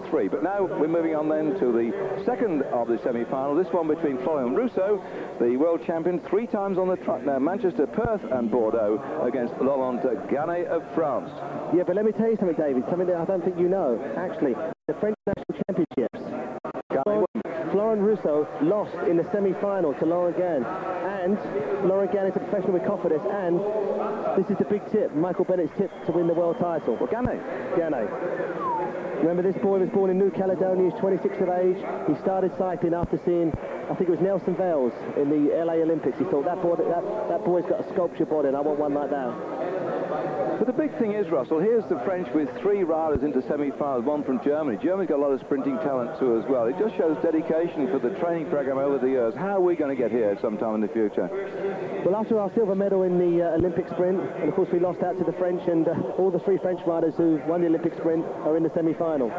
3. But now we're moving on then to the second of the semi-final, this one between Florian Rousseau, the world champion 3 times on the trot now, Manchester, Perth and Bordeaux, against Laurent Gane of France. Yeah, but let me tell you something, David, something that I don't think you know. Actually, the French National Championships, Florian Rousseau lost in the semi-final to Laurent Gane, and Laurent Gane is a professional with confidence, and this is the big tip, Michael Bennett's tip to win the world title. Well, Gane. Remember, this boy was born in New Caledonia, he's 26 of age. He started cycling after seeing, I think it was Nelson Vales in the LA Olympics. He thought, that boy's got a sculpture body and I want one like that. But the big thing is, Russell, here's the French with 3 riders into semi-finals, 1 from Germany. Germany's got a lot of sprinting talent too as well. It just shows dedication for the training program over the years. How are we going to get here sometime in the future? Well, after our silver medal in the Olympic sprint, and of course we lost out to the French, and all the 3 French riders who won the Olympic sprint are in the semi-final.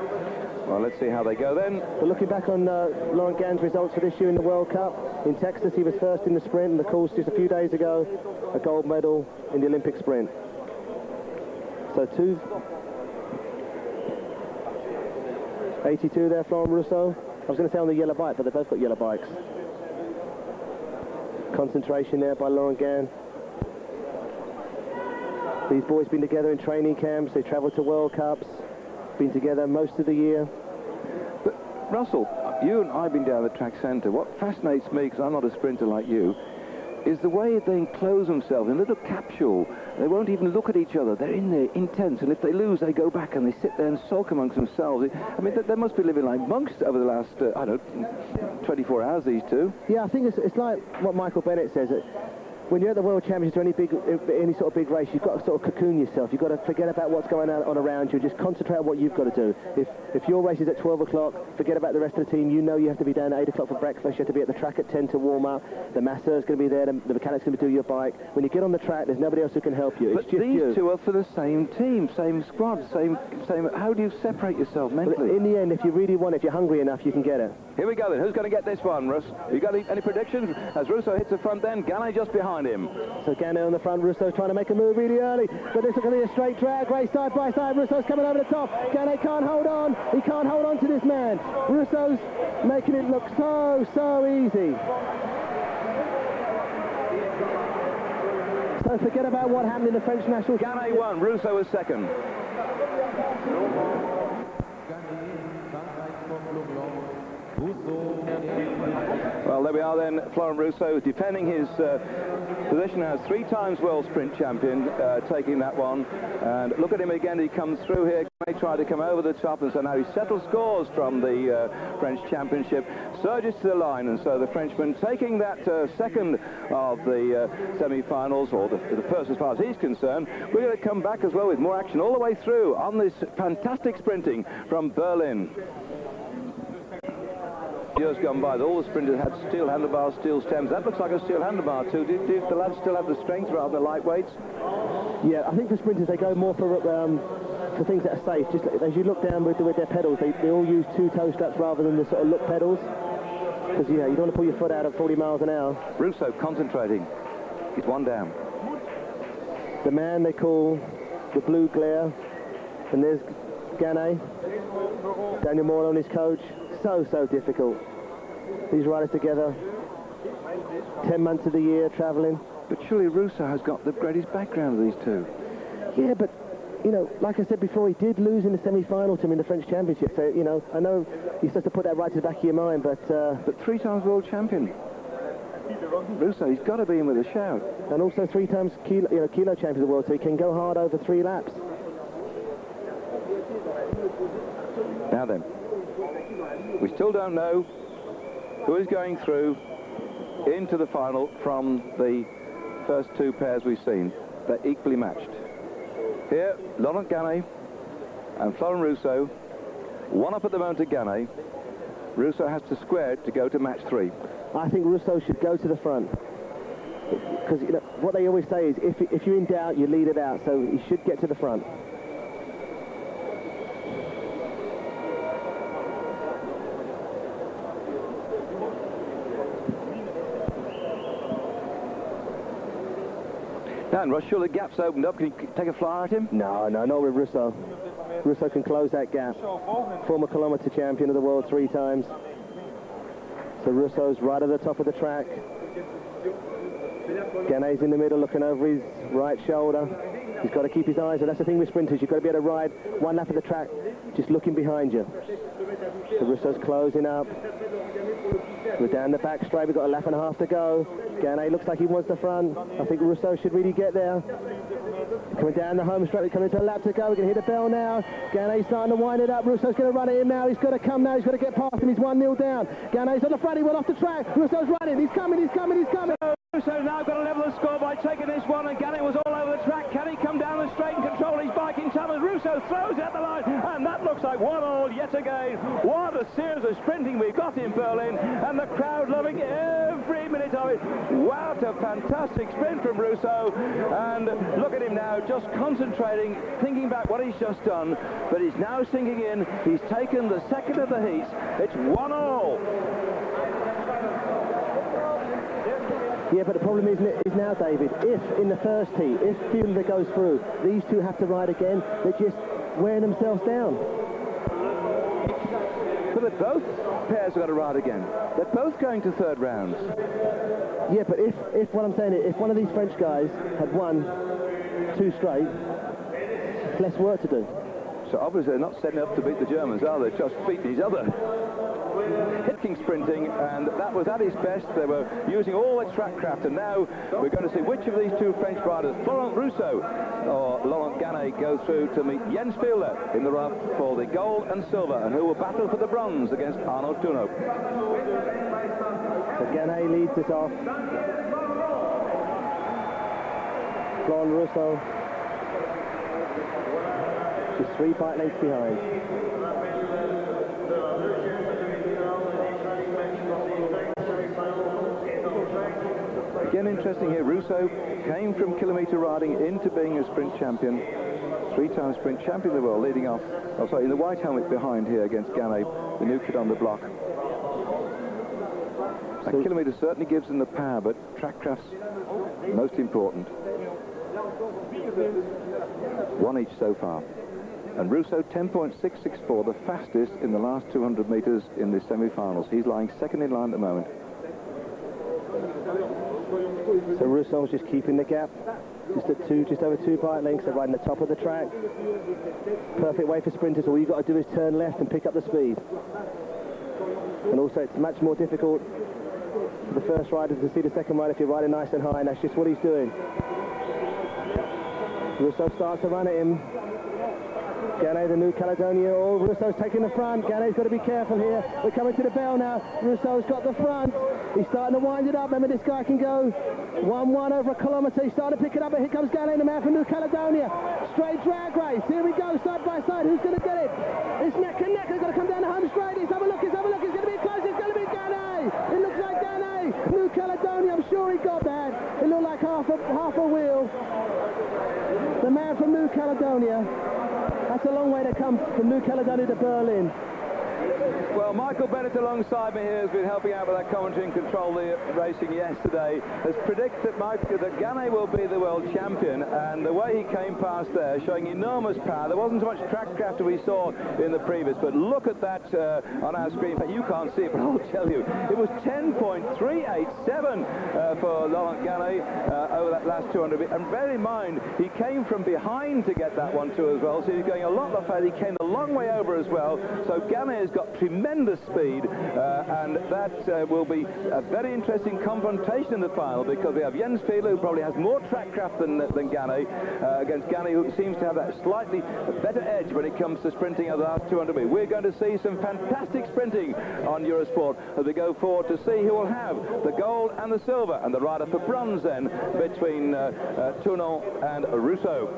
Well, let's see how they go then. But looking back on Laurent Gane's results for this year in the World Cup, in Texas he was first in the sprint, and of course just a few days ago, a gold medal in the Olympic sprint. So 82 there, Florian Rousseau. I was going to say on the yellow bike, but they both got yellow bikes. Concentration there by Laurent Gane. These boys been together in training camps, they travelled to World Cups, been together most of the year. But Russell, you and I have been down at the track centre. What fascinates me, because I'm not a sprinter like you, is the way they enclose themselves in a little capsule. They won't even look at each other. They're in there, intense, and if they lose, they go back and they sit there and sulk amongst themselves. I mean, they must be living like monks over the last, I don't know, 24 hours, these two. Yeah, I think it's like what Michael Bennett says. When you're at the World Championships or any sort of big race, you've got to sort of cocoon yourself. You've got to forget about what's going on around you. Just concentrate on what you've got to do. If your race is at 12 o'clock, forget about the rest of the team. You know you have to be down at 8 o'clock for breakfast. You have to be at the track at 10 to warm up. The masseur's going to be there. The mechanic's going to do your bike. When you get on the track, there's nobody else who can help you. It's but just these you. two are for the same team, same squad, same. How do you separate yourself mentally? But in the end, if you really want it, if you're hungry enough, you can get it. Here we go then. Who's going to get this one, Russ? You got any predictions? As Rousseau hits the front then, Gane just behind him. So Gane on the front, Rousseau trying to make a move really early, but this is going to be a straight drag race side by side. Rousseau's coming over the top. Gane can't hold on. He can't hold on to this man. Rousseau's making it look so easy. So forget about what happened in the French national. Gane won. Rousseau was second. Well, there we are then. Florian Rousseau defending his position as 3 times world sprint champion, taking that one. And look at him again. He comes through here. He tried to come over the top, and so now he settles scores from the French championship, surges to the line, and so the Frenchman taking that second of the semi-finals, or the first as far as he's concerned. We're going to come back as well with more action all the way through on this fantastic sprinting from Berlin. Years gone by, all the sprinters had steel handlebars, steel stems. That looks like a steel handlebar too. Do the lads still have the strength rather than lightweights? Yeah, I think for sprinters they go more for things that are safe. Just as you look down with their pedals, they all use 2 toe straps rather than the sort of look pedals. Because you don't want to pull your foot out at 40 miles an hour. Rousseau concentrating. He's one down. The man they call the blue glare, and there's Gane. Daniel Moore on his coach. So difficult. These riders together, 10 months of the year travelling. But surely Rousseau has got the greatest background of these two. Yeah, but, you know, like I said before, he did lose in the semi-final to him in the French Championship. So, you know, I know you're supposed to put that right to the back of your mind, but 3 times world champion. Rousseau, he's got to be in with a shout. And also 3 times kilo champion of the world, so he can go hard over 3 laps. Now then. We still don't know who is going through into the final from the first 2 pairs we've seen. They're equally matched. Here, Laurent Gane and Florian Rousseau, one up at the moment to Gane. Rousseau has to square it to go to match 3. I think Rousseau should go to the front. Because you know, what they always say is, if you're in doubt, you lead it out. So he should get to the front. And Russ, surely the gap's opened up. Can you take a flyer at him? No, not with Rousseau. Rousseau can close that gap. Former kilometre champion of the world 3 times. So Rousseau's right at the top of the track. Gane's in the middle looking over his right shoulder. He's got to keep his eyes, and that's the thing with sprinters, you've got to be able to ride one lap of the track just looking behind you. So Rousseau's closing up. We're down the back straight, we've got a lap and a half to go. Gane looks like he wants the front. I think Rousseau should really get there. Coming down the home straight, we're coming to a lap to go. We're going to hit the bell now. Gane's starting to wind it up. Rousseau's going to run it in now. He's got to come now. He's got to get past him. He's 1-0 down. Gane's on the front. He went off the track. Rousseau's running. He's coming. He's coming. He's coming. Rousseau's now got to level the score by taking this one, and Gane was all over the track. Can he come down the straight and control his bike in time as Rousseau throws it at the line? And that looks like 1-1 yet again. What a series of sprinting we've got in Berlin, and the crowd loving every minute of it. Wow, what a fantastic sprint from Rousseau. And look at him now, just concentrating, thinking back what he's just done, but he's now sinking in. He's taken the second of the heats. It's 1-1. Yeah, but the problem is now, David, if in the first heat, if Fiedler goes through, these two have to ride again, they're just wearing themselves down. But both pairs have got to ride again. They're both going to third rounds. Yeah, but if what I'm saying is, if one of these French guys had won 2 straight, less work to do. So obviously they're not setting up to beat the Germans, are they? Just beating each other. Hitting sprinting, and that was at his best. They were using all their track craft, and now we're going to see which of these two French riders, Florian Rousseau or Laurent Gane, go through to meet Jens Fiedler in the run for the gold and silver, and who will battle for the bronze against Arnaud Tourneau. So Gane leads it off. Florian Rousseau just 3 bike lengths behind. Again, interesting here, Rousseau came from kilometre riding into being a sprint champion, 3-time sprint champion of the world, leading off, in the white helmet behind here against Gane, the new kid on the block. A kilometre certainly gives them the power, but track craft's most important. 1 each so far. And Rousseau 10.664, the fastest in the last 200 metres in the semi-finals. He's lying second in line at the moment. So Rousseau's just keeping the gap, just over 2 bike lengths. They're riding the top of the track. Perfect way for sprinters. All you've got to do is turn left and pick up the speed. And also it's much more difficult for the first rider to see the second rider if you're riding nice and high, and that's just what he's doing. Rousseau starts to run at him. Gane, the New Caledonia, Rousseau's taking the front. Gane's got to be careful here. We're coming to the bell now. Rousseau's got the front. He's starting to wind it up. Remember, this guy can go 1-1 over a kilometre. He's starting to pick it up, and here comes Gane, the man from New Caledonia. Straight drag race. Here we go, side by side. Who's going to get it? It's neck and neck. They've got to come down the home straight. Let's have a look. It's going to be close. It's going to be Gane. It looks like Gane. New Caledonia. I'm sure he got that. It looked like half a wheel. The man from New Caledonia. That's a long way to come from New Caledonia to Berlin. Well, Michael Bennett alongside me here has been helping out with that commentary and control the racing yesterday, has predicted that Gane will be the world champion, and the way he came past there, showing enormous power. There wasn't so much track craft as we saw in the previous, but look at that on our screen. But you can't see it, but I'll tell you, it was 10.387 for Laurent Gane over that last 200 meters. And bear in mind, he came from behind to get that one too as well, so he's going a lot further. He came a long way over as well, so Gane has got tremendous speed, and that will be a very interesting confrontation in the final, because we have Jens Fiedler, who probably has more track craft than Gane, against Gane, who seems to have that slightly better edge when it comes to sprinting over the last 200 meters. We're going to see some fantastic sprinting on Eurosport as we go forward to see who will have the gold and the silver, and the rider for bronze then between Tourneau and Rousseau.